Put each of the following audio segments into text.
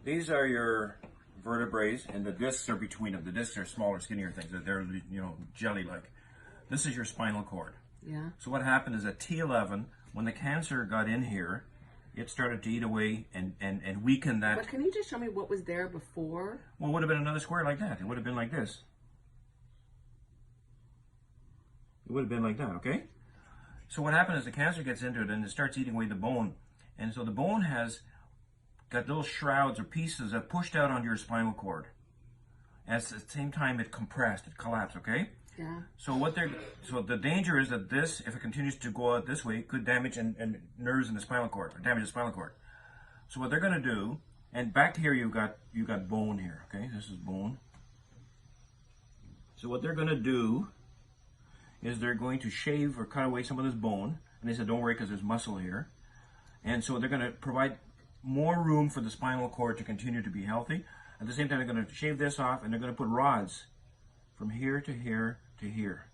these are your vertebrae, and the discs are between them. The discs are smaller, skinnier things. They're jelly-like. This is your spinal cord. Yeah. So what happened is at T11, when the cancer got in here, it started to eat away and weaken that. But can you just show me what was there before? Well, it would have been another square like that. It would have been like this. It would have been like that, okay? So what happened is the cancer gets into it and it starts eating away the bone. And so the bone has got little shrouds or pieces that pushed out onto your spinal cord. And at the same time, it compressed, it collapsed, okay? Yeah. So the danger is that this, if it continues to go out this way, could damage and nerves in the spinal cord, or damage the spinal cord. So what they're going to do, and back here you've got bone here, okay? This is bone. So what they're going to do is they're going to shave or cut away some of this bone, and they said don't worry because there's muscle here. And so they're going to provide more room for the spinal cord to continue to be healthy. At the same time, they're going to shave this off, and they're going to put rods from here to here to here.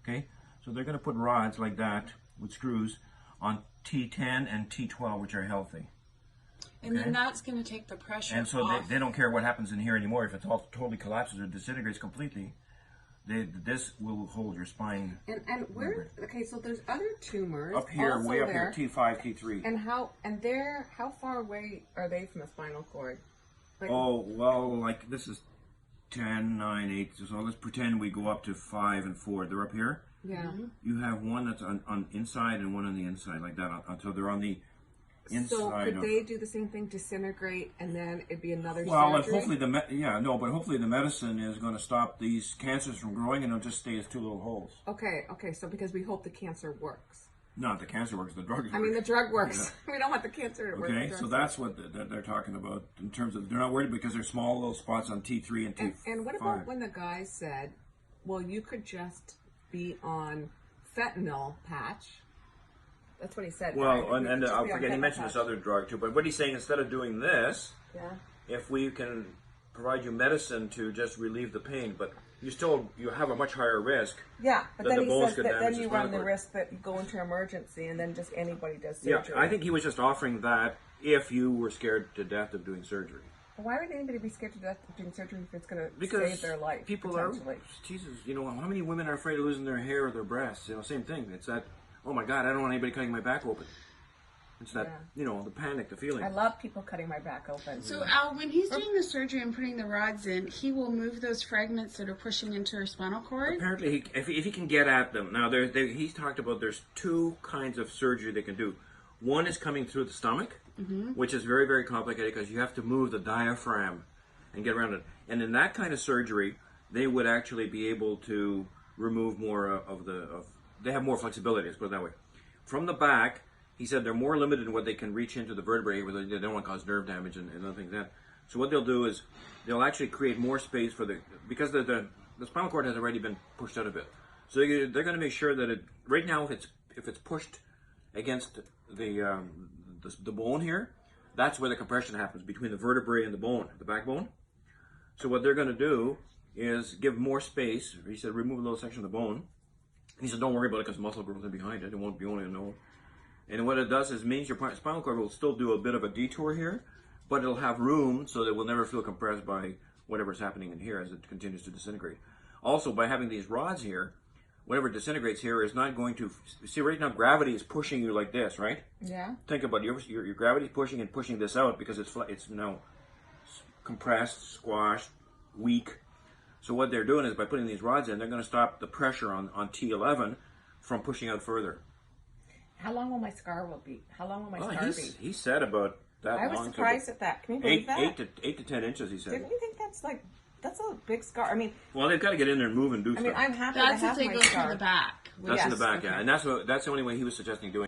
Okay? So they're going to put rods like that with screws on T10 and T12, which are healthy. And then that's going to take the pressure And so off. they don't care what happens in here anymore. If it all totally collapses or disintegrates completely, this will hold your spine. And where? Okay, so there's other tumors up here, also way up there. here, T5, T3. And how far away are they from the spinal cord? Like, Oh, well, like this is 10, 9, 8. So let's pretend we go up to 5 and 4. They're up here. yeah. You have one that's on inside and one on the inside, like that. So they're on the inside. So could they do the same thing, disintegrate, and then it'd be another Well, and surgery? hopefully hopefully the medicine is going to stop these cancers from growing, and it'll just stay as two little holes. Okay, so because we hope the cancer works. Not the cancer works, the drug works. I mean, the drug works. We don't want the cancer to work. Okay, so that's what they're talking about in terms of, they're not worried because they're small little spots on T3 and T5. And what about when the guy said, well, you could just be on fentanyl patch? That's what he said. Well, right? and Just I'll be on forget, he fentanyl mentioned patch. this other drug too, but what he's saying, instead of doing this, Yeah. if we can provide you medicine to just relieve the pain, but you have a much higher risk. Yeah, but Then then the he bones says could that damage then the you spinal run the cord. risk that you go into emergency and then just anybody does Yeah, surgery. I think he was just offering that if you were scared to death of doing surgery. Why would anybody be scared to death of doing surgery if it's going to Because save their life? people are, potentially? Jesus, how many women are afraid of losing their hair or their breasts? Same thing. It's that, oh my God, I don't want anybody cutting my back open. It's that, the panic, the feeling. I love people cutting my back open. So Al, when he's doing the surgery and putting the rods in, he will move those fragments that are pushing into her spinal cord? Apparently, if he can get at them. Now, he's talked about there's two kinds of surgery they can do. One is coming through the stomach, which is very, very complicated because you have to move the diaphragm and get around it. And in that kind of surgery, they would actually be able to remove more they have more flexibility, let's put it that way. From the back, he said they're more limited in what they can reach into the vertebrae, where they don't want to cause nerve damage and other things like that. So what they'll do is they'll actually create more space for because the spinal cord has already been pushed out a bit. So they're going to make sure that right now if it's pushed against the bone here, that's where the compression happens between the vertebrae and the bone, the backbone. So what they're going to do is give more space. He said remove a little section of the bone. He said don't worry about it because muscle grows in behind it. It won't be only a node. And what it does is means your spinal cord will still do a bit of a detour here, but it'll have room so that it will never feel compressed by whatever's happening in here as it continues to disintegrate. Also, by having these rods here, whatever disintegrates here is not going to... See, right now gravity is pushing you like this, right? Yeah. Think about it. Your gravity is pushing this out because it's now compressed, squashed, weak. So what they're doing is by putting these rods in, they're going to stop the pressure on T11 from pushing out further. How long will my scar be? How long will my scar be? He said about that long. I was surprised at that. Can you believe that? 8 to 10 inches, he said. Didn't you think that's a big scar? I mean, well, they've got to get in there and move and do stuff. I'm happy That's to if have they my go scar. through the back. That's in the back, okay. yeah. And that's the only way he was suggesting doing